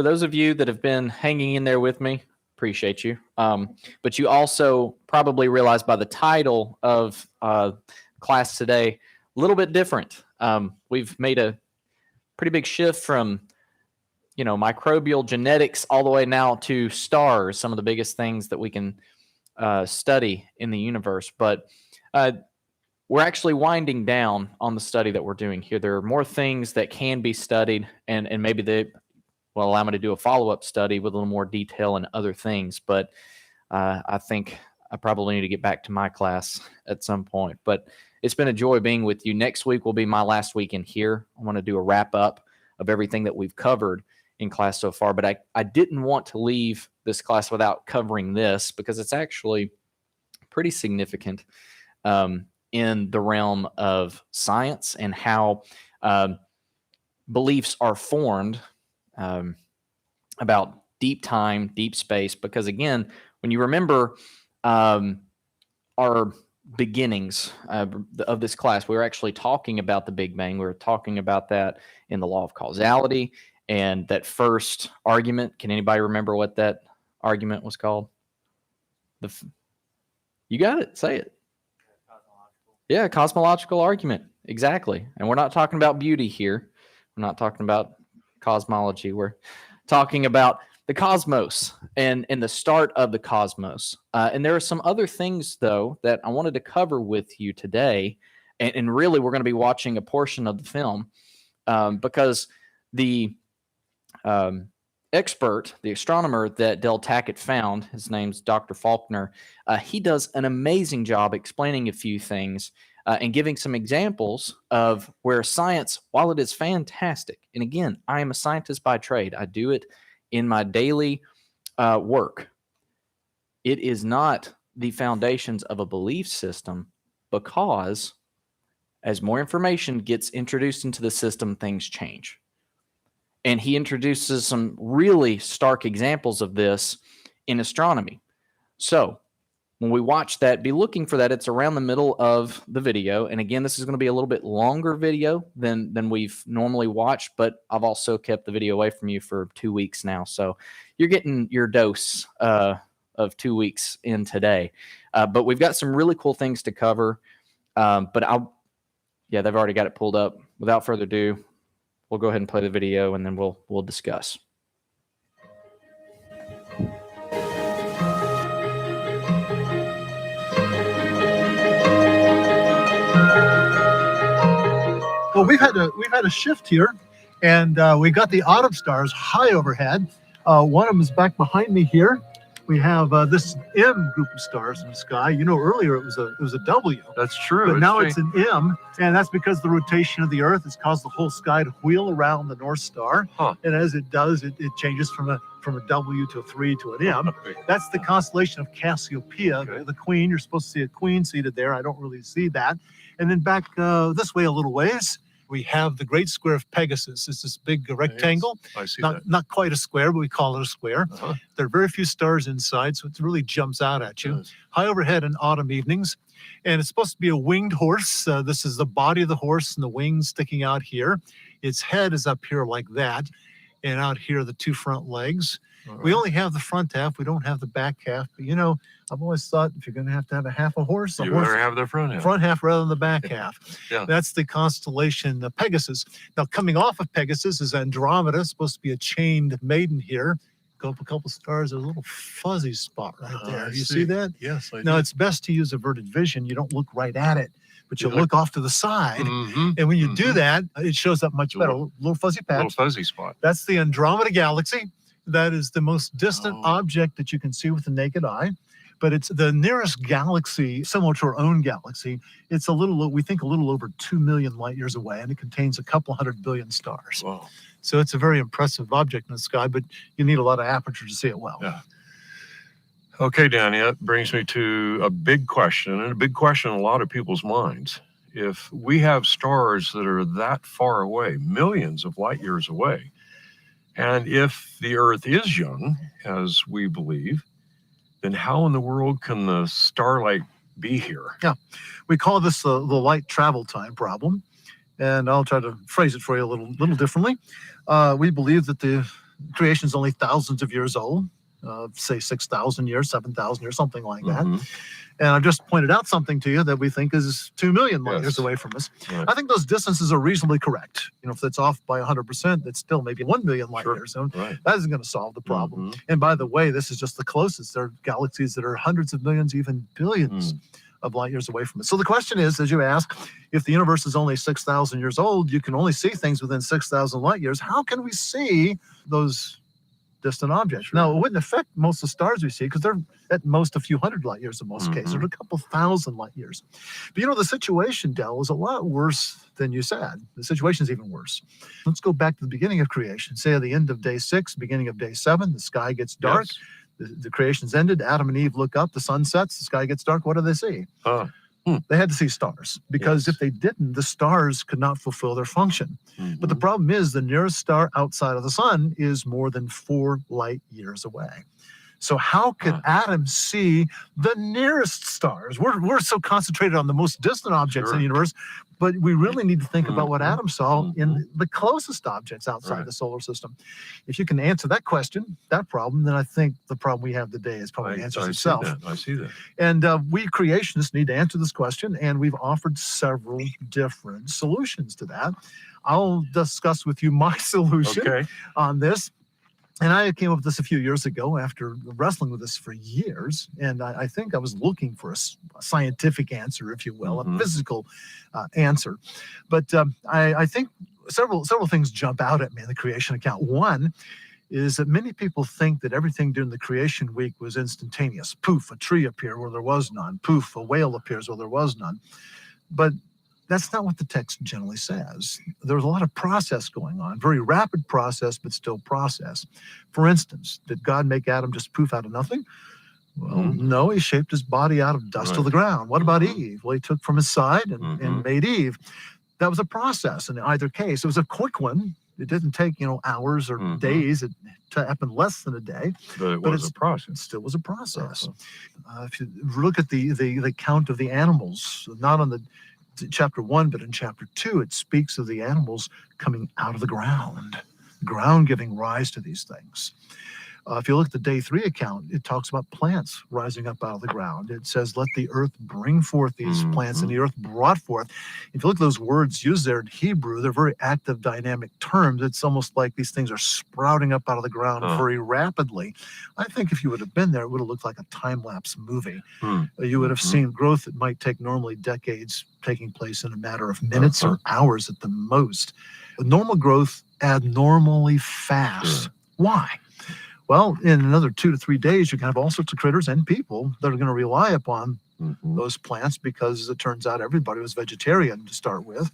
for those of you that have been hanging in there with me, appreciate you. But you also probably realize by the title of class today, a little bit different. We've made a pretty big shift from, microbial genetics all the way now to stars, some of the biggest things that we can study in the universe. But we're actually winding down on the study that we're doing here. There are more things that can be studied, and maybe they will allow me to do a follow-up study with a little more detail and other things. But I think I probably need to get back to my class at some point. But it's been a joy being with you. Next week will be my last week in here. I want to do a wrap-up of everything that we've covered in class so far. But I didn't want to leave this class without covering this, because it's actually pretty significant in the realm of science and how beliefs are formed about deep time, deep space. Because again, when you remember our beginnings of this class, we were actually talking about the Big Bang. We were talking about that in the law of causality and that first argument. Can anybody remember what that argument was called? You got it. Say it. Yeah, cosmological argument. Exactly. And we're not talking about beauty here. We're not talking about cosmology. We're talking about the cosmos and the start of the cosmos. And there are some other things, though, that I wanted to cover with you today. And really, we're going to be watching a portion of the film because the expert, the astronomer that Del Tackett found, his name's Dr. Faulkner, he does an amazing job explaining a few things and giving some examples of where science, while it is fantastic, and again, I am a scientist by trade. I do it in my daily work. It is not the foundations of a belief system, because as more information gets introduced into the system, things change. And he introduces some really stark examples of this in astronomy. So when we watch that, be looking for that. It's around the middle of the video. And again, this is going to be a little bit longer video than we've normally watched, but I've also kept the video away from you for 2 weeks now. So you're getting your dose of 2 weeks in today. But we've got some really cool things to cover. But they've already got it pulled up. Without further ado, we'll go ahead and play the video, and then we'll discuss. Well, we've had a shift here, and we got the autumn stars high overhead. One of them is back behind me here. We have this M group of stars in the sky. Earlier it was a W. That's true. But now it's an M, and that's because the rotation of the Earth has caused the whole sky to wheel around the North Star. Huh. And as it does, it changes from a W to a 3 to an M. That's the constellation of Cassiopeia, Okay. the Queen. You're supposed to see a Queen seated there. I don't really see that. And then back this way a little ways, we have the Great Square of Pegasus. It's this big rectangle. Yes, I see that. Not quite a square, but we call it a square. Uh-huh. There are very few stars inside, so it really jumps out at you. Yes. High overhead in autumn evenings. And it's supposed to be a winged horse. This is the body of the horse and the wings sticking out here. Its head is up here like that. And out here, the two front legs. We only have the front half. We don't have the back half. But, I've always thought if you're going to have a half a horse, You better have the front half. Front half rather than the back half. Yeah. That's the constellation the Pegasus. Now, coming off of Pegasus is Andromeda, supposed to be a chained maiden here. Go up a couple stars, there's a little fuzzy spot right there. You see that? Yes, I Now, do. it's best to use averted vision. You don't look right at it, but you You look off to the side. Mhm, And when you do mhm. that, it shows up much better. A little fuzzy patch. Little fuzzy spot. That's the Andromeda Galaxy. That is the most distant Oh. object that you can see with the naked eye. But it's the nearest galaxy, similar to our own galaxy. It's we think a little over 2 million light years away, and it contains a couple 100 billion stars. Wow. So it's a very impressive object in the sky, but you need a lot of aperture to see it well. Yeah. Okay, Danny, that brings me to a big question, and a big question in a lot of people's minds. If we have stars that are that far away, millions of light years away, and if the Earth is young, as we believe, then how in the world can the starlight be here? Yeah, we call this the light travel time problem, and I'll try to phrase it for you a little differently. We believe that the creation is only thousands of years old, say 6,000 years, 7,000 years, something like that. And I've just pointed out something to you that we think is 2 million light years away from us. Right. I think those distances are reasonably correct. If it's off by 100%, that's still maybe 1 million light years. So that isn't going to solve the problem. And by the way, this is just the closest. There are galaxies that are hundreds of millions, even billions of light years away from us. So the question is, as you ask, if the universe is only 6,000 years old, you can only see things within 6,000 light years. How can we see those distant objects? Now, it wouldn't affect most of the stars we see because they're at most a few hundred light years in most cases, or a couple thousand light years. But the situation, Dell, is a lot worse than you said. The situation is even worse. Let's go back to the beginning of creation. Say at the end of day 6, beginning of day 7, the sky gets dark. The creation's ended. Adam and Eve look up, the sun sets, the sky gets dark. What do they see? They had to see stars, because if they didn't, the stars could not fulfill their function. But the problem is the nearest star outside of the sun is more than 4 light years away. So how could Adam see the nearest stars? We're so concentrated on the most distant objects in the universe, but we really need to think about what Adam saw in the closest objects outside the solar system. If you can answer that question, that problem, then I think the problem we have today is probably answers itself. I see that. And we creationists need to answer this question, and we've offered several different solutions to that. I'll discuss with you my solution on this. And I came up with this a few years ago after wrestling with this for years. And I think I was looking for a scientific answer, if you will, a physical answer. But I think several things jump out at me in the creation account. One is that many people think that everything during the creation week was instantaneous. Poof, a tree appeared where there was none. Poof, a whale appears where there was none. But that's not what the text generally says. There's a lot of process going on, very rapid process, but still process. For instance, did God make Adam just poof out of nothing? Well, no, he shaped his body out of dust of the ground. What about Eve? Well, he took from his side and made Eve. That was a process in either case. It was a quick one. It didn't take, hours or days. It happened less than a day. But it was a process. It still was a process. If you look at the count of the animals, not on the chapter 1, but in chapter 2, it speaks of the animals coming out of the ground giving rise to these things. If you look at the day 3 account, it talks about plants rising up out of the ground. It says, let the earth bring forth these plants, and the earth brought forth. If you look at those words used there in Hebrew, they're very active, dynamic terms. It's almost like these things are sprouting up out of the ground very rapidly. I think if you would have been there, it would have looked like a time-lapse movie. You would have seen growth that might take normally decades taking place in a matter of minutes or hours at the most. Normal growth, abnormally fast. Why? Well, in another 2 to 3 days, you can have all sorts of critters and people that are going to rely upon those plants, because it turns out everybody was vegetarian to start with.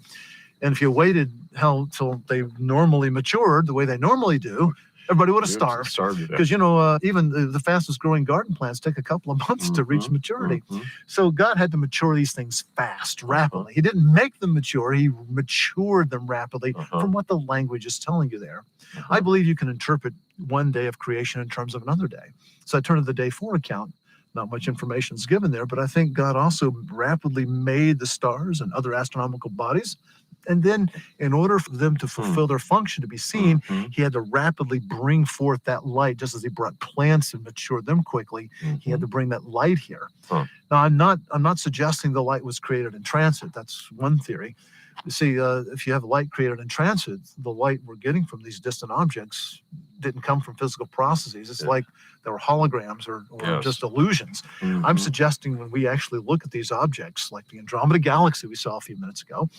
And if you waited till they normally matured the way they normally do, everybody would have starved. Because, even the fastest growing garden plants take a couple of months to reach maturity. So God had to mature these things fast, rapidly. He didn't make them mature. He matured them rapidly from what the language is telling you there. I believe you can interpret one day of creation in terms of another day. So I turn to the day 4 account. Not much information is given there, but I think God also rapidly made the stars and other astronomical bodies. And then in order for them to fulfill their function to be seen, he had to rapidly bring forth that light, just as he brought plants and matured them quickly. He had to bring that light here. Now, I'm not suggesting the light was created in transit. That's one theory. You see, if you have light created in transit, the light we're getting from these distant objects didn't come from physical processes. It's like they were holograms or just illusions. I'm suggesting when we actually look at these objects, like the Andromeda Galaxy we saw a few minutes ago,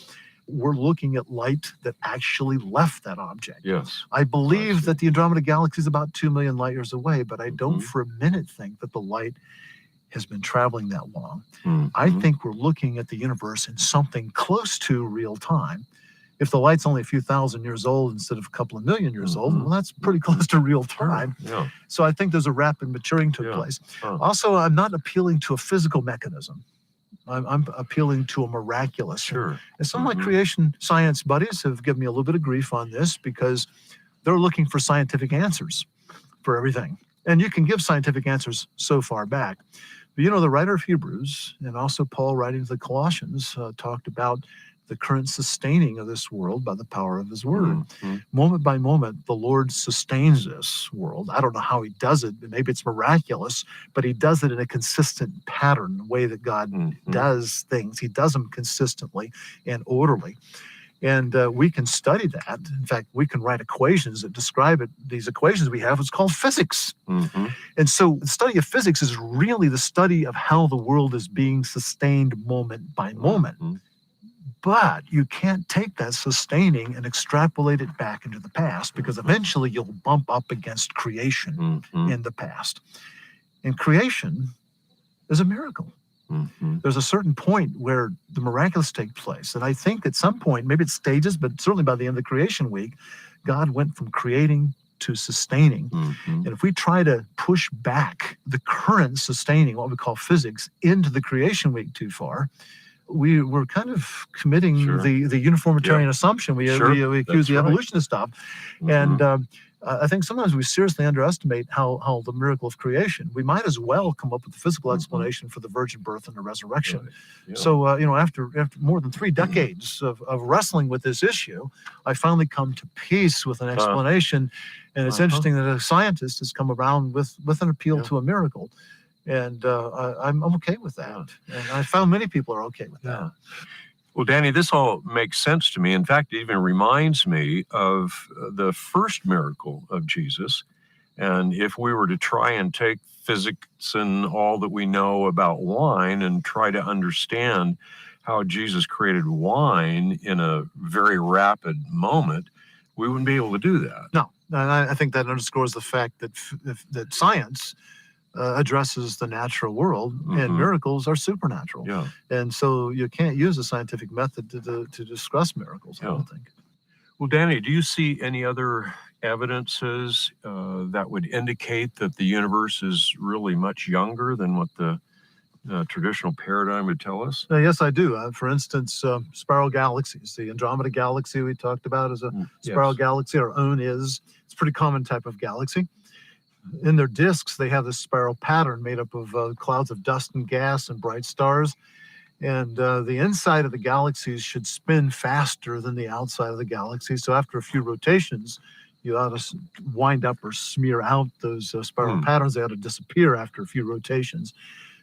we're looking at light that actually left that object. I believe that the Andromeda Galaxy is about 2 million light years away, but I don't for a minute think that the light has been traveling that long. I think we're looking at the universe in something close to real time. If the light's only a few thousand years old instead of a couple of million years old, well, that's pretty close to real time. So I think there's a rapid maturing took place. Also, I'm not appealing to a physical mechanism. I'm appealing to a miraculous. And some of my creation science buddies have given me a little bit of grief on this, because they're looking for scientific answers for everything. And you can give scientific answers so far back. But the writer of Hebrews, and also Paul writing to the Colossians, talked about the current sustaining of this world by the power of his word. Mhm. Moment by moment, the Lord sustains this world. I don't know how he does it. Maybe it's miraculous, but he does it in a consistent pattern, the way that God Mhm. does things. He does them consistently and orderly. And we can study that. In fact, we can write equations that describe it. These equations we have, it's called physics. Mhm. And so the study of physics is really the study of how the world is being sustained moment by moment. Mhm. But you can't take that sustaining and extrapolate it back into the past, because eventually you'll bump up against creation Mhm. in the past. And creation is a miracle. Mhm. There's a certain point where the miraculous take place. And I think at some point, maybe it's stages, but certainly by the end of the creation week, God went from creating to sustaining. Mhm. And if we try to push back the current sustaining, what we call physics, into the creation week too far, we're kind of committing Sure. the uniformitarian assume. We accuse That's the right. evolutionists of. Mhm. And I think sometimes we seriously underestimate how the miracle of creation. We might as well come up with the physical explanation for the virgin birth and the resurrection. Right. Yeah. So, after more than 3 decades of wrestling with this issue, I finally come to peace with an explanation. And it's interesting that a scientist has come around with an appeal to a miracle. And I'm okay with that. And I found many people are okay with that. Well, Danny, this all makes sense to me. In fact, it even reminds me of the first miracle of Jesus. And if we were to try and take physics and all that we know about wine and try to understand how Jesus created wine in a very rapid moment, we wouldn't be able to do that. No, and I think that underscores the fact that science addresses the natural world, and miracles are supernatural. Yeah. And so you can't use a scientific method to discuss miracles, I don't think. Well, Danny, do you see any other evidences that would indicate that the universe is really much younger than what the traditional paradigm would tell us? Yes, I do. For instance, spiral galaxies. The Andromeda galaxy we talked about is a spiral galaxy. Our own is. It's a pretty common type of galaxy. In their disks, they have this spiral pattern made up of clouds of dust and gas and bright stars. And the inside of the galaxies should spin faster than the outside of the galaxy. So after a few rotations, you ought to wind up or smear out those spiral patterns. They ought to disappear after a few rotations.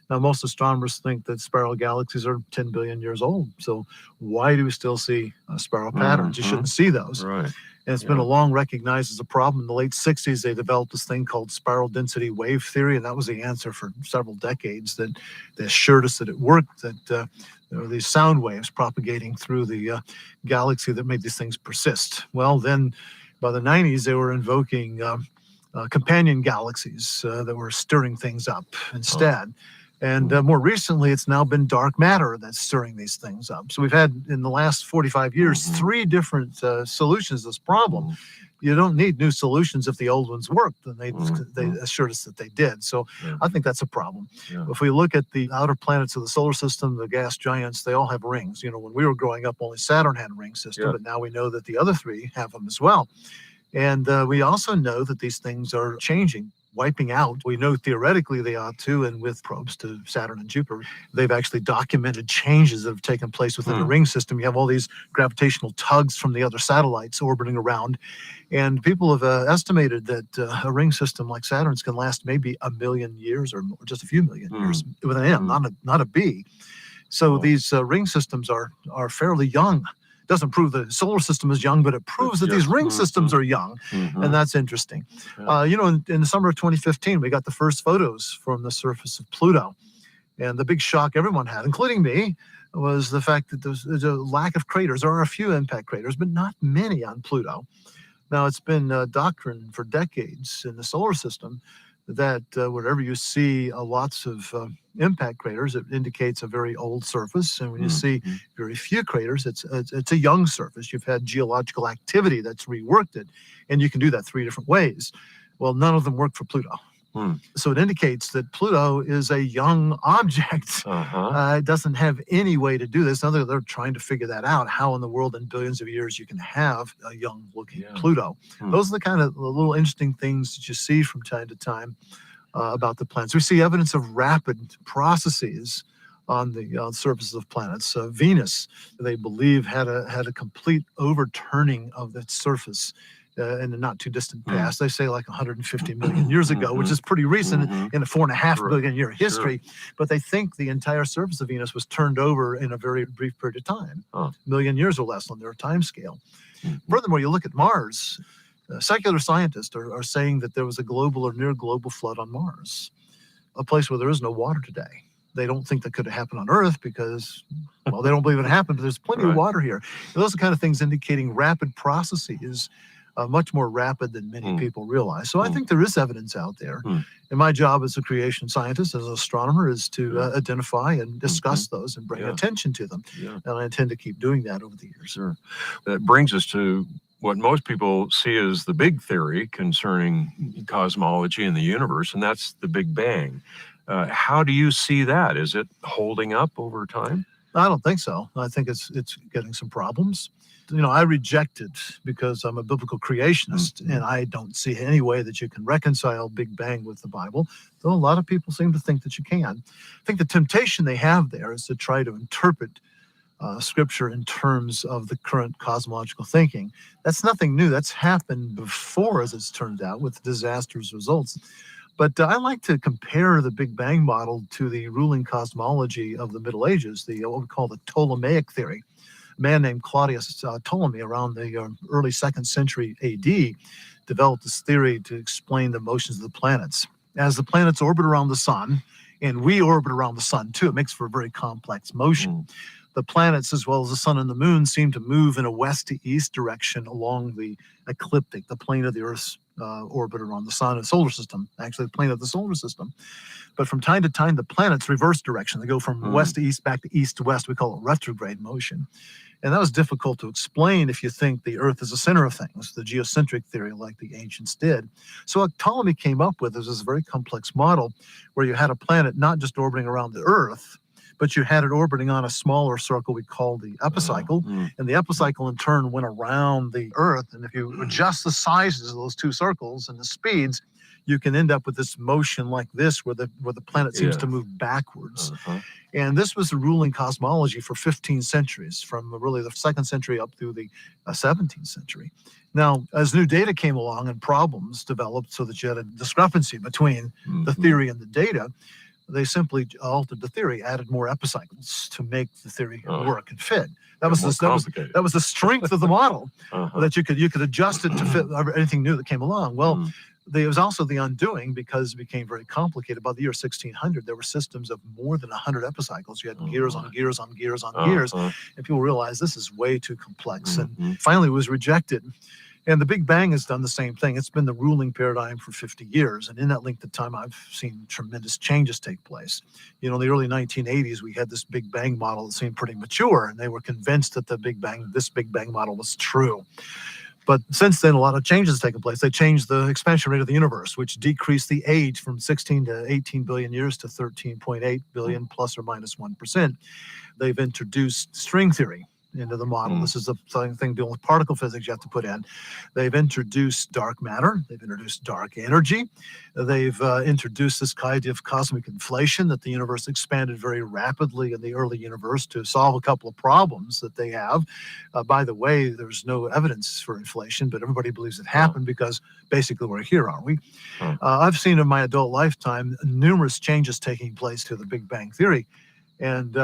Now, most astronomers think that spiral galaxies are 10 billion years old. So why do we still see spiral patterns? You shouldn't see those. Right. And it's been long recognized as a problem. In the late 60s, they developed this thing called spiral density wave theory, and that was the answer for several decades that they assured us that it worked, that there were these sound waves propagating through the galaxy that made these things persist. Well, then by the 90s, they were invoking companion galaxies that were stirring things up instead. And more recently, it's now been dark matter that's stirring these things up. So we've had, in the last 45 years, 3 different solutions to this problem. You don't need new solutions if the old ones worked, and they assured us that they did. So I think that's a problem. If we look at the outer planets of the solar system, the gas giants, they all have rings. When we were growing up, only Saturn had a ring system, but now we know that the other 3 have them as well. And we also know that these things are changing, wiping out. We know theoretically they ought to, and with probes to Saturn and Jupiter, they've actually documented changes that have taken place within the ring system. You have all these gravitational tugs from the other satellites orbiting around, and people have estimated that a ring system like Saturn's can last maybe 1 million years or more, just a few million years, with an M, not a B. So these ring systems are fairly young. Doesn't prove the solar system is young, but it proves that these ring systems are young, and that's interesting. In the summer of 2015, we got the first photos from the surface of Pluto, and the big shock everyone had, including me, was the fact that there's a lack of craters. There are a few impact craters, but not many on Pluto. Now, it's been doctrine for decades in the solar system that wherever you see lots of impact craters, it indicates a very old surface. And when you see very few craters, it's a young surface. You've had geological activity that's reworked it. And you can do that 3 different ways. Well, none of them work for Pluto. So it indicates that Pluto is a young object. It doesn't have any way to do this. Now they're trying to figure that out, how in the world in billions of years you can have a young-looking Pluto. Those are the kind of little interesting things that you see from time to time about the planets. We see evidence of rapid processes on the surface of planets. Venus, they believe, had a complete overturning of its surface in the not too distant past. They say like 150 million years ago, which is pretty recent in a 4.5 billion year history. But they think the entire surface of Venus was turned over in a very brief period of time, a million years or less on their time scale. Furthermore, you look at Mars. Secular scientists are saying that there was a global or near global flood on Mars, a place where there is no water today. They don't think that could have happened on Earth because, well, they don't believe it happened, but there's plenty of water here. And those are the kind of things indicating rapid processes, much more rapid than many people realize. So I think there is evidence out there. And my job as a creation scientist, as an astronomer, is to identify and discuss those and bring attention to them. And I intend to keep doing that over the years. That brings us to what most people see as the big theory concerning cosmology and the universe, and that's the Big Bang. How do you see that? Is it holding up over time? I don't think so. I think it's getting some problems. I reject it because I'm a biblical creationist, and I don't see any way that you can reconcile Big Bang with the Bible, though a lot of people seem to think that you can. I think the temptation they have there is to try to interpret Scripture in terms of the current cosmological thinking. That's nothing new. That's happened before, as it's turned out, with disastrous results. But I like to compare the Big Bang model to the ruling cosmology of the Middle Ages, what we call the Ptolemaic theory. A man named Claudius Ptolemy, around the early 2nd century AD, developed this theory to explain the motions of the planets. As the planets orbit around the sun, and we orbit around the sun too, it makes for a very complex motion. The planets, as well as the sun and the moon, seem to move in a west to east direction along the ecliptic, the plane of the Earth's orbit around the sun and solar system, actually the plane of the solar system. But from time to time, the planets reverse direction. They go from west to east, back to east to west. We call it retrograde motion. And that was difficult to explain if you think the Earth is the center of things, the geocentric theory like the ancients did. So what Ptolemy came up with is this very complex model where you had a planet not just orbiting around the Earth, but you had it orbiting on a smaller circle we call the epicycle. And the epicycle in turn went around the Earth. And if you adjust the sizes of those two circles and the speeds, you can end up with this motion like this, where the planet seems to move backwards. And this was the ruling cosmology for 15 centuries, from really the 2nd century up through the 17th century. Now, as new data came along and problems developed so that you had a discrepancy between the theory and the data, they simply altered the theory, added more epicycles to make the theory work and fit. That was the strength of the model, that you could adjust it to fit anything new that came along. Well, there was also the undoing, because it became very complicated. By the year 1600, there were systems of more than 100 epicycles. You had gears on gears on gears on gears, and people realized this is way too complex. And finally, it was rejected. And the Big Bang has done the same thing. It's been the ruling paradigm for 50 years. And in that length of time, I've seen tremendous changes take place. In the early 1980s, we had this Big Bang model that seemed pretty mature, and they were convinced that this Big Bang model was true. But since then, a lot of changes have taken place. They changed the expansion rate of the universe, which decreased the age from 16 to 18 billion years to 13.8 billion, plus or minus 1%. They've introduced string theory into the model. This is the thing dealing with particle physics you have to put in. They've introduced dark matter. They've introduced dark energy. They've introduced this idea of cosmic inflation, that the universe expanded very rapidly in the early universe to solve a couple of problems that they have. By the way, there's no evidence for inflation, but everybody believes it happened because basically we're here, aren't we? I've seen in my adult lifetime numerous changes taking place to the Big Bang theory. And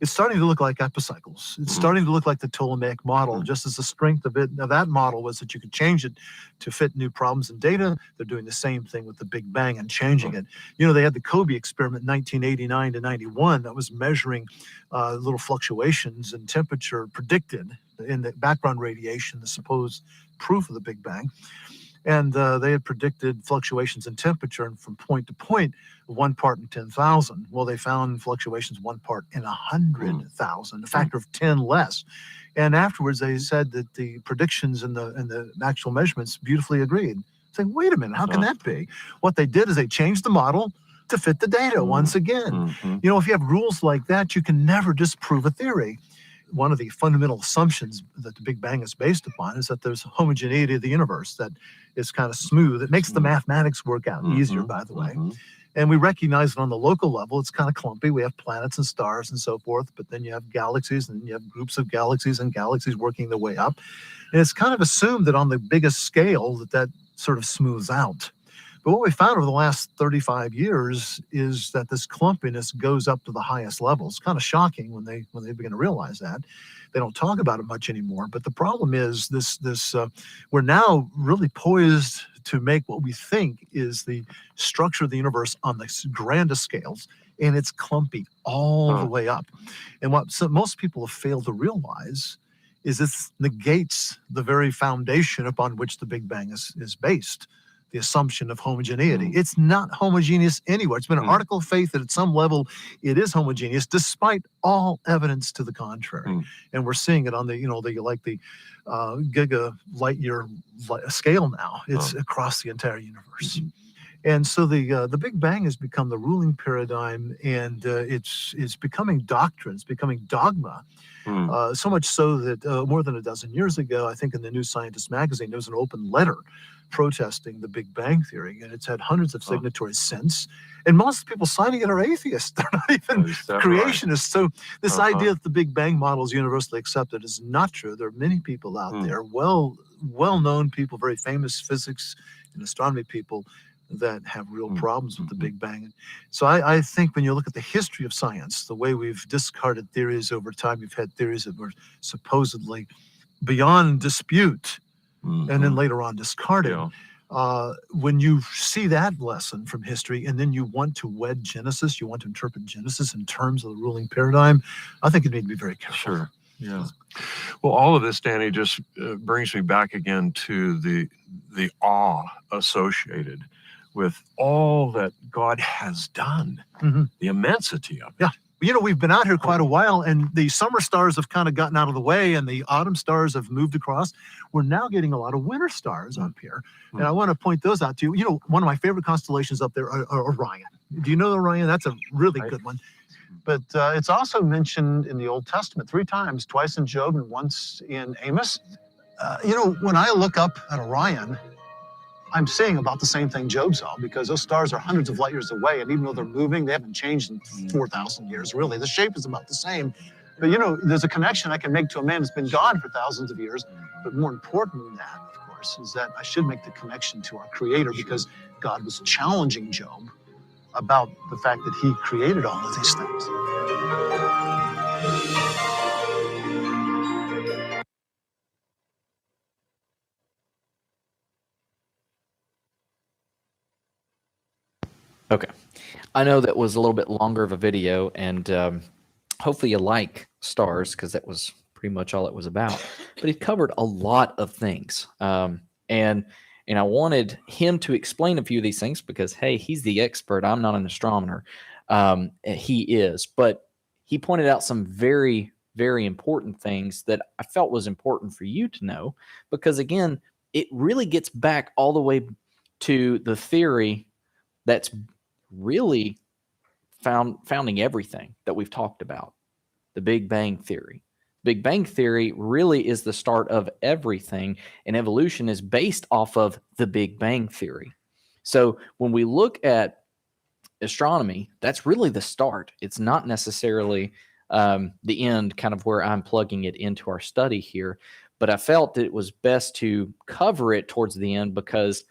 it's starting to look like epicycles. It's starting to look like the Ptolemaic model, just as the strength of that model was that you could change it to fit new problems and data. They're doing the same thing with the Big Bang and changing it. They had the Kobe experiment in 1989 to 91 that was measuring little fluctuations in temperature predicted in the background radiation, the supposed proof of the Big Bang. And they had predicted fluctuations in temperature from point to point, 1 part in 10,000. Well, they found fluctuations 1 part in 100,000, a factor of 10 less. And afterwards, they said that the predictions and the actual measurements beautifully agreed. Saying, wait a minute, how can that be? What they did is they changed the model to fit the data once again. If you have rules like that, you can never disprove a theory. one of the fundamental assumptions that the Big Bang is based upon is that there's homogeneity of the universe that is kind of smooth. It makes the mathematics work out easier, by the way. And we recognize that on the local level, it's kind of clumpy. We have planets and stars and so forth, but then you have galaxies, and you have groups of galaxies and galaxies working their way up. And it's kind of assumed that on the biggest scale that sort of smooths out. But what we found over the last 35 years is that this clumpiness goes up to the highest levels. Kind of shocking when they begin to realize that. They don't talk about it much anymore. But the problem is we're now really poised to make what we think is the structure of the universe on the grandest scales, and it's clumpy all the way up. And what most people have failed to realize is this negates the very foundation upon which the Big Bang is based. The assumption of homogeneity. It's not homogeneous anywhere. It's been an article of faith that at some level it is homogeneous, despite all evidence to the contrary. And we're seeing it on the giga light year scale now. It's across the entire universe. And so the Big Bang has become the ruling paradigm, and it's becoming doctrine. It's becoming dogma. So much so that more than a dozen years ago, I think in the New Scientist magazine, there was an open letter protesting the Big Bang theory, and it's had hundreds of signatories since. And most people signing it are atheists. They're not even creationists. So this idea that the Big Bang model is universally accepted is not true. There are many people out there, well-known people, very famous physics and astronomy people, that have real problems with the Big Bang. So I think when you look at the history of science, the way we've discarded theories over time, you've had theories that were supposedly beyond dispute, and then later on discarded. When you see that lesson from history, and then you want to wed Genesis, you want to interpret Genesis in terms of the ruling paradigm, I think you need to be very careful. Sure. Yeah. Well, all of this, Danny, just brings me back again to the awe associated with all that God has done, the immensity of it. Yeah. You know, we've been out here quite a while, and the summer stars have kind of gotten out of the way, and the autumn stars have moved across. We're now getting a lot of winter stars up here, and I want to point those out to you. You know, one of my favorite constellations up there are Orion. Do you know Orion? That's a really good one. But it's also mentioned in the Old Testament 3 times, twice in Job and once in Amos. You know, when I look up at Orion, I'm seeing about the same thing Job saw, because those stars are hundreds of light years away, and even though they're moving, they haven't changed in 4,000 years, really. The shape is about the same. But, you know, there's a connection I can make to a man that's been gone for thousands of years. But more important than that, of course, is that I should make the connection to our Creator, because God was challenging Job about the fact that he created all of these things. Okay. I know that was a little bit longer of a video, and hopefully you like stars, because that was pretty much all it was about. But he covered a lot of things. And I wanted him to explain a few of these things because, hey, he's the expert. I'm not an astronomer. He is. But he pointed out some very, very important things that I felt was important for you to know, because, again, it really gets back all the way to the theory that's really founding everything that we've talked about, the Big Bang Theory. Big Bang Theory really is the start of everything, and evolution is based off of the Big Bang Theory. So when we look at astronomy, that's really the start. It's not necessarily the end, kind of where I'm plugging it into our study here, but I felt that it was best to cover it towards the end, because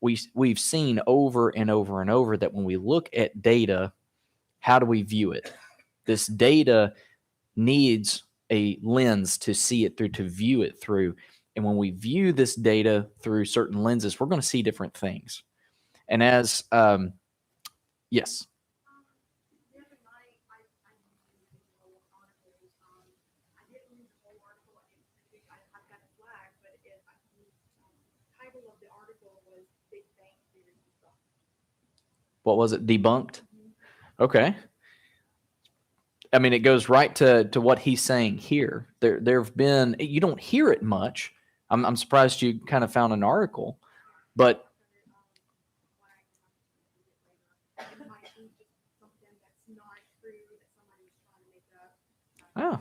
we've seen over and over and over that when we look at data, how do we view it? This data needs a lens to see it through, to view it through. And when we view this data through certain lenses, we're going to see different things. And as, yes. What was it? Debunked? Okay. I mean, it goes right to what he's saying here. There have been, you don't hear it much. I'm surprised you kind of found an article, but oh,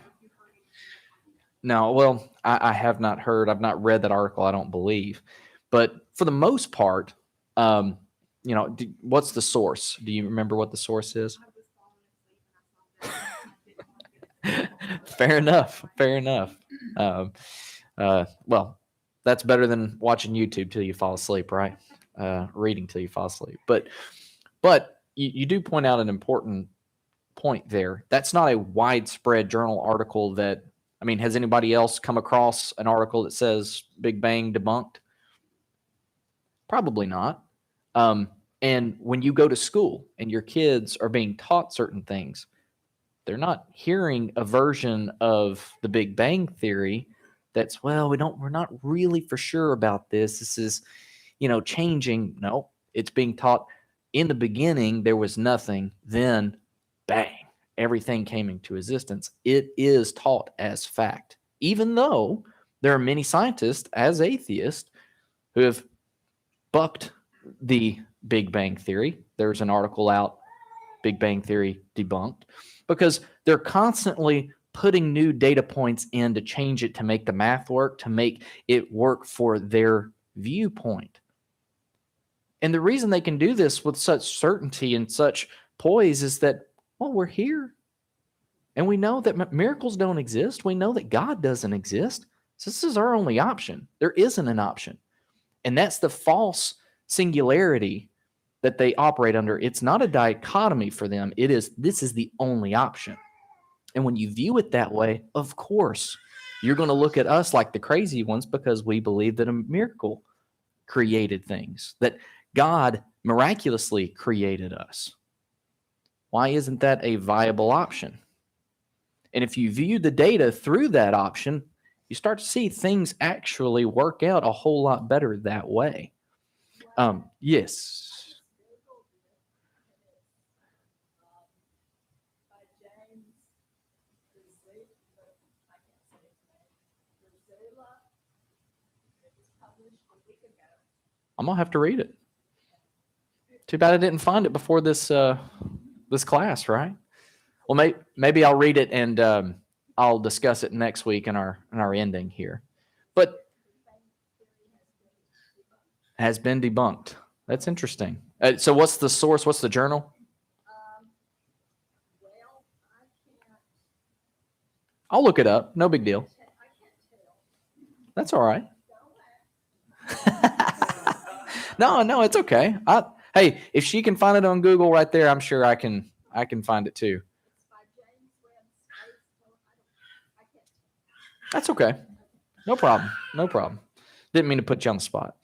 No, well, I have not heard. I've not read that article. I don't believe, but for the most part, um, what's the source? Do you remember what the source is? Fair enough. Fair enough. Um, well, that's better than watching YouTube till you fall asleep, right? Reading till you fall asleep. But you do point out an important point there. That's not a widespread journal article that, I mean, has anybody else come across an article that says Big Bang debunked? Probably not. And when you go to school and your kids are being taught certain things, they're not hearing a version of the Big Bang Theory that's, well, we're not really for sure about this. This is, changing. No, it's being taught in the beginning, there was nothing. Then, bang, everything came into existence. It is taught as fact, even though there are many scientists, as atheists, who have bucked the Big Bang Theory. There's an article out, Big Bang Theory debunked, because they're constantly putting new data points in to change it, to make the math work, to make it work for their viewpoint. And the reason they can do this with such certainty and such poise is that, well, we're here. And we know that miracles don't exist. We know that God doesn't exist. So this is our only option. There isn't an option. And that's the false singularity that they operate under. It's not a dichotomy for them. This is the only option. And when you view it that way, of course, you're going to look at us like the crazy ones because we believe that a miracle created things, that God miraculously created us. Why isn't that a viable option? And if you view the data through that option, you start to see things actually work out a whole lot better that way. Yes. I'm gonna have to read it. Too bad I didn't find it before this class, right? Well, maybe I'll read it and I'll discuss it next week in our ending here. But has been debunked. That's interesting. So what's the source? What's the journal? I'll look it up. No big deal. That's all right. No, it's okay. Hey, if she can find it on Google right there, I'm sure I can find it too. That's okay. No problem. No problem. Didn't mean to put you on the spot.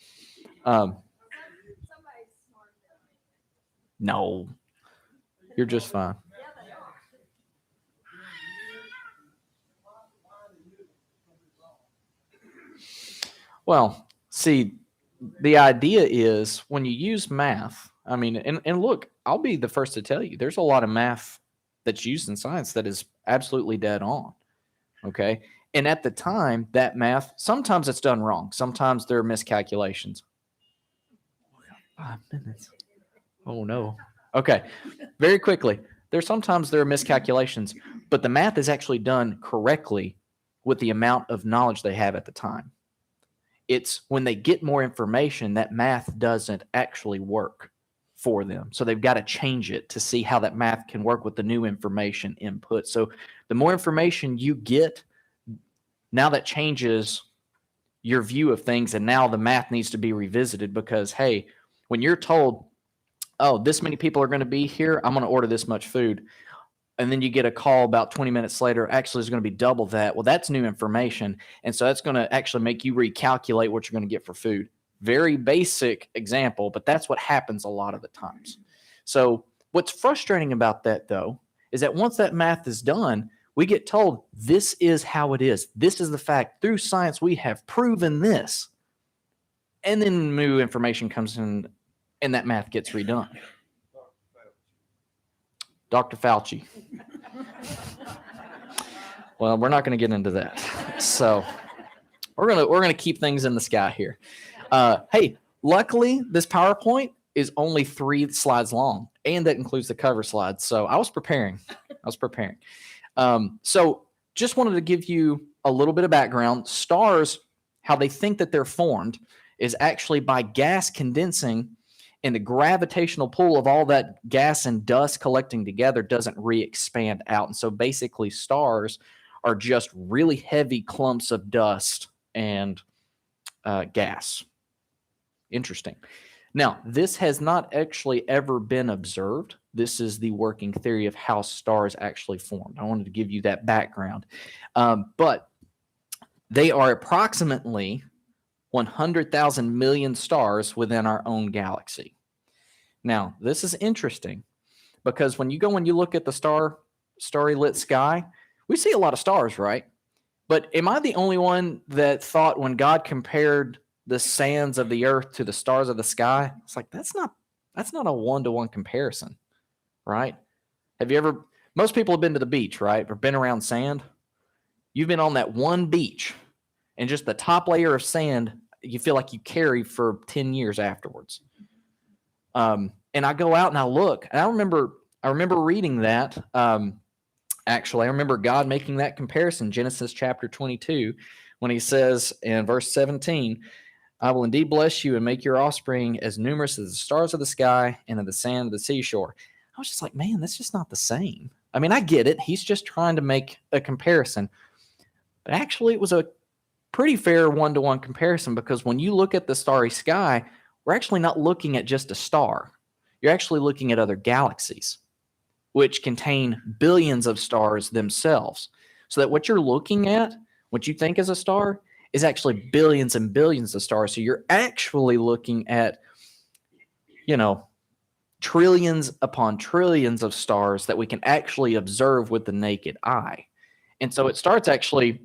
No, you're just fine. Well, see, the idea is when you use math, I mean, and look, I'll be the first to tell you, there's a lot of math that's used in science that is absolutely dead on. Okay. And at the time, that math, sometimes it's done wrong. Sometimes there are miscalculations. 5 minutes. Oh, no. Okay. Very quickly. Sometimes there are miscalculations, but the math is actually done correctly with the amount of knowledge they have at the time. It's when they get more information that math doesn't actually work for them. So they've got to change it to see how that math can work with the new information input. So the more information you get, now that changes your view of things. And now the math needs to be revisited because, hey, when you're told, oh, this many people are going to be here, I'm going to order this much food. And then you get a call about 20 minutes later, actually it's going to be double that. Well, that's new information. And so that's going to actually make you recalculate what you're going to get for food. Very basic example, but that's what happens a lot of the times. So what's frustrating about that, though, is that once that math is done, we get told this is how it is. This is the fact. Through science, we have proven this. And then new information comes in and that math gets redone. Dr. Fauci. Well, we're not going to get into that. So we're gonna keep things in the sky here. Hey, luckily this PowerPoint is only 3 slides long, and that includes the cover slides. So I was preparing. So just wanted to give you a little bit of background. Stars, how they think that they're formed is actually by gas condensing, and the gravitational pull of all that gas and dust collecting together doesn't re-expand out. And so basically stars are just really heavy clumps of dust and gas. Interesting. Now, this has not actually ever been observed. This is the working theory of how stars actually formed. I wanted to give you that background. But they are approximately 100,000 million stars within our own galaxy. Now, this is interesting because when you go and you look at the starry lit sky, we see a lot of stars, right? But am I the only one that thought when God compared the sands of the earth to the stars of the sky, it's like that's not a one-to-one comparison, right? Have you ever, most people have been to the beach, right? Or been around sand. You've been on that one beach and just the top layer of sand you feel like you carry for 10 years afterwards. And I go out and I look, and I remember reading that. Actually, I remember God making that comparison, Genesis chapter 22, when he says in verse 17, I will indeed bless you and make your offspring as numerous as the stars of the sky and of the sand of the seashore. I was just like, man, that's just not the same. I mean, I get it. He's just trying to make a comparison. But actually, it was a pretty fair one-to-one comparison because when you look at the starry sky, we're actually not looking at just a star. You're actually looking at other galaxies, which contain billions of stars themselves. So that what you're looking at, what you think is a star, is actually billions and billions of stars. So you're actually looking at, trillions upon trillions of stars that we can actually observe with the naked eye. And so it starts actually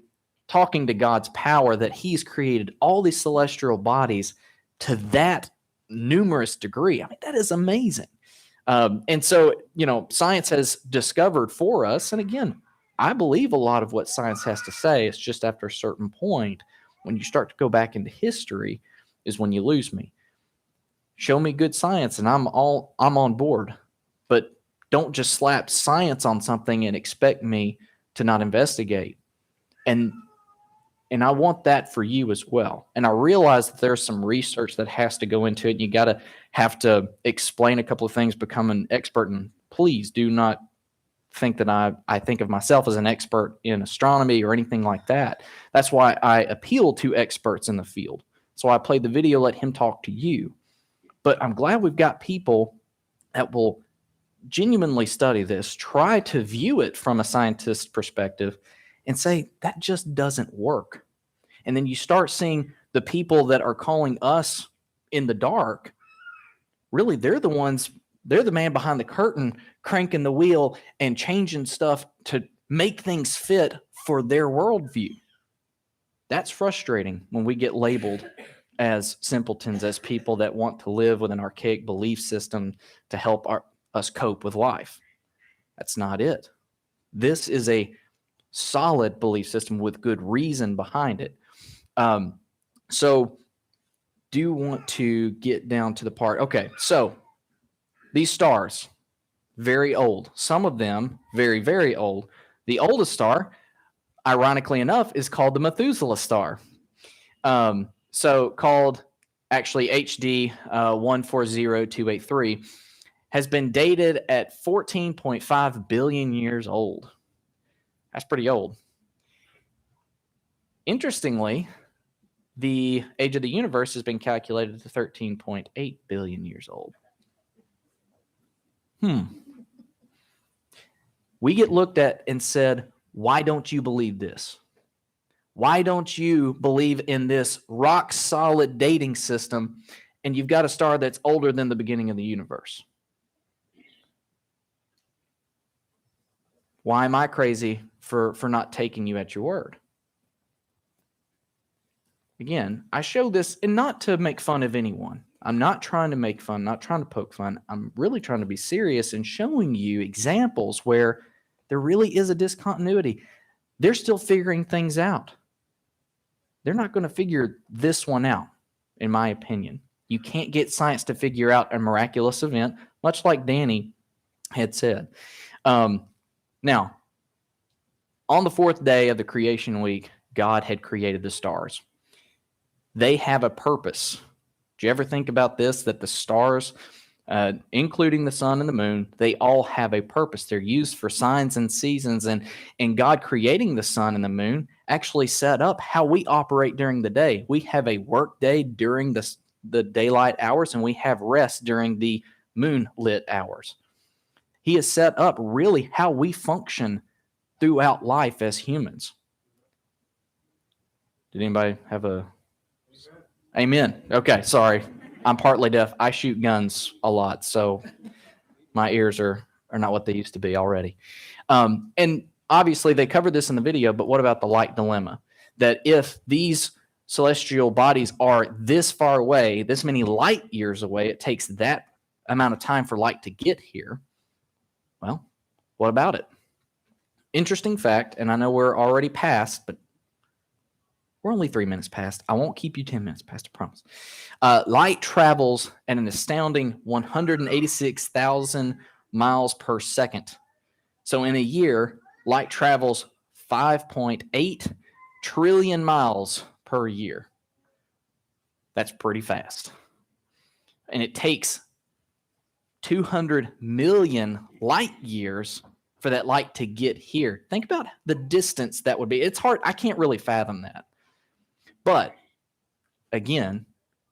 talking to God's power that he's created all these celestial bodies to that numerous degree. I mean, that is amazing. And so, science has discovered for us, and again, I believe a lot of what science has to say. It's just after a certain point, when you start to go back into history, is when you lose me. Show me good science, and I'm on board. But don't just slap science on something and expect me to not investigate. And I want that for you as well. And I realize that there's some research that has to go into it. And you have to explain a couple of things, become an expert. And please do not think that I think of myself as an expert in astronomy or anything like that. That's why I appeal to experts in the field. So I played the video, let him talk to you. But I'm glad we've got people that will genuinely study this, try to view it from a scientist's perspective, and say, that just doesn't work. And then you start seeing the people that are calling us in the dark, really, they're the man behind the curtain, cranking the wheel and changing stuff to make things fit for their worldview. That's frustrating when we get labeled as simpletons, as people that want to live with an archaic belief system to help us cope with life. That's not it. This is a solid belief system with good reason behind it. So do you want to get down to the part? Okay, so these stars, very old. Some of them very, very old. The oldest star, ironically enough, is called the Methuselah star. So called actually HD 140283, has been dated at 14.5 billion years old. That's pretty old. Interestingly, the age of the universe has been calculated to 13.8 billion years old. We get looked at and said, why don't you believe this? Why don't you believe in this rock solid dating system and you've got a star that's older than the beginning of the universe? Why am I crazy for not taking you at your word? Again, I show this, and not to make fun of anyone. I'm not trying to make fun, not trying to poke fun. I'm really trying to be serious and showing you examples where there really is a discontinuity. They're still figuring things out. They're not going to figure this one out, in my opinion. You can't get science to figure out a miraculous event, much like Danny had said. Now, on the fourth day of the creation week, God had created the stars. They have a purpose. Do you ever think about this, that the stars, including the sun and the moon, they all have a purpose. They're used for signs and seasons, and God creating the sun and the moon actually set up how we operate during the day. We have a work day during the daylight hours, and we have rest during the moonlit hours. He has set up really how we function throughout life as humans. Did anybody have a... Amen. Okay, sorry. I'm partly deaf. I shoot guns a lot, so my ears are not what they used to be already. And obviously, they covered this in the video, but what about the light dilemma? That if these celestial bodies are this far away, this many light years away, it takes that amount of time for light to get here. Well, what about it? Interesting fact, and I know we're already past, but we're only 3 minutes past. I won't keep you 10 minutes past, I promise. Light travels at an astounding 186,000 miles per second. So in a year, light travels 5.8 trillion miles per year. That's pretty fast. And it takes 200 million light years for that light to get here. Think about the distance that would be. It's hard. I can't really fathom that. But again,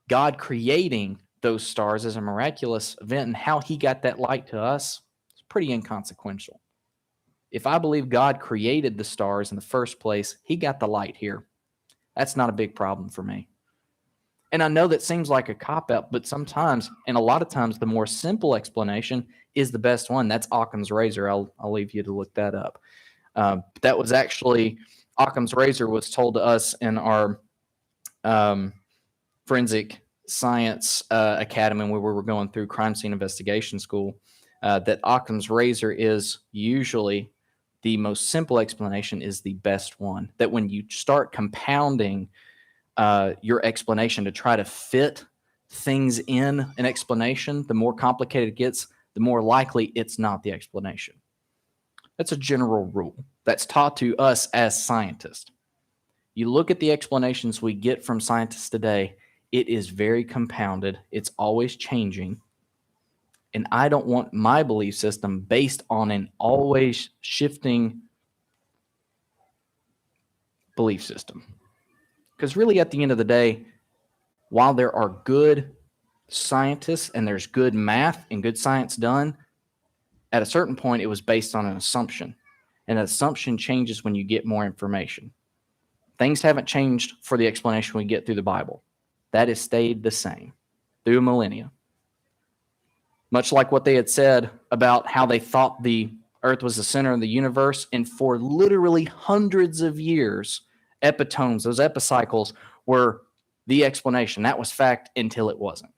God creating those stars is a miraculous event, and how he got that light to us is pretty inconsequential. If I believe God created the stars in the first place, he got the light here. That's not a big problem for me. And I know that seems like a cop-out, but sometimes, and a lot of times, the more simple explanation is the best one. That's Occam's razor. I'll leave you to look that up. That was actually, Occam's razor was told to us in our forensic science academy when we were going through crime scene investigation school, that Occam's razor is usually the most simple explanation is the best one. That when you start compounding your explanation to try to fit things in an explanation, the more complicated it gets, the more likely it's not the explanation. That's a general rule that's taught to us as scientists. You look at the explanations we get from scientists today, it is very compounded. It's always changing. And I don't want my belief system based on an always shifting belief system. Because really, at the end of the day, while there are good scientists and there's good math and good science done, at a certain point, it was based on an assumption. And an assumption changes when you get more information. Things haven't changed for the explanation we get through the Bible. That has stayed the same through millennia. Much like what they had said about how they thought the earth was the center of the universe, and for literally hundreds of years, epitones, those epicycles, were the explanation. That was fact until it wasn't.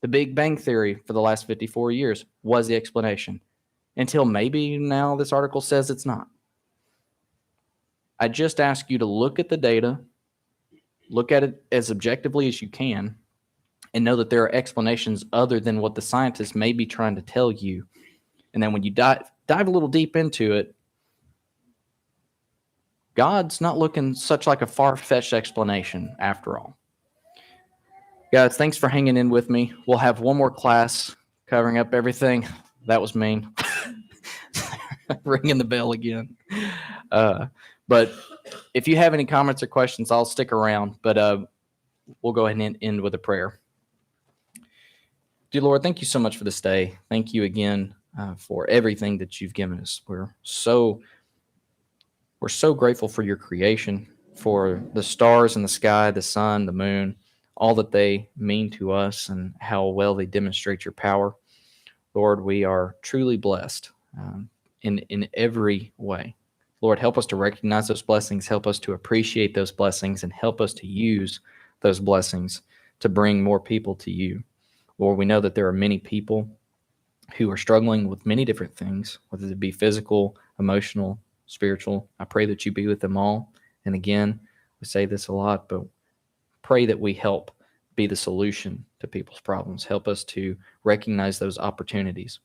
The Big Bang Theory for the last 54 years was the explanation until maybe now this article says it's not. I just ask you to look at the data, look at it as objectively as you can, and know that there are explanations other than what the scientists may be trying to tell you. And then when you dive a little deep into it, God's not looking such like a far-fetched explanation after all. Guys, thanks for hanging in with me. We'll have one more class covering up everything. That was mean. Ringing the bell again. But if you have any comments or questions, I'll stick around. But we'll go ahead and end with a prayer. Dear Lord, thank you so much for this day. Thank you again for everything that you've given us. We're so grateful for your creation, for the stars in the sky, the sun, the moon, all that they mean to us and how well they demonstrate your power. Lord, we are truly blessed in every way. Lord, help us to recognize those blessings, help us to appreciate those blessings, and help us to use those blessings to bring more people to you. Lord, we know that there are many people who are struggling with many different things, whether it be physical, emotional, spiritual. I pray that you be with them all. And again, we say this a lot, but pray that we help be the solution to people's problems. Help us to recognize those opportunities.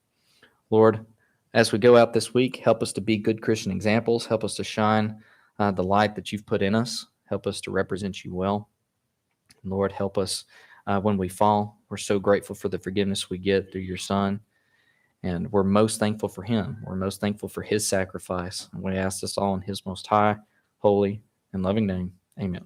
Lord, as we go out this week, help us to be good Christian examples. Help us to shine the light that you've put in us. Help us to represent you well. Lord, help us when we fall. We're so grateful for the forgiveness we get through your Son. And we're most thankful for him. We're most thankful for his sacrifice. And we ask this all in his most high, holy, and loving name. Amen.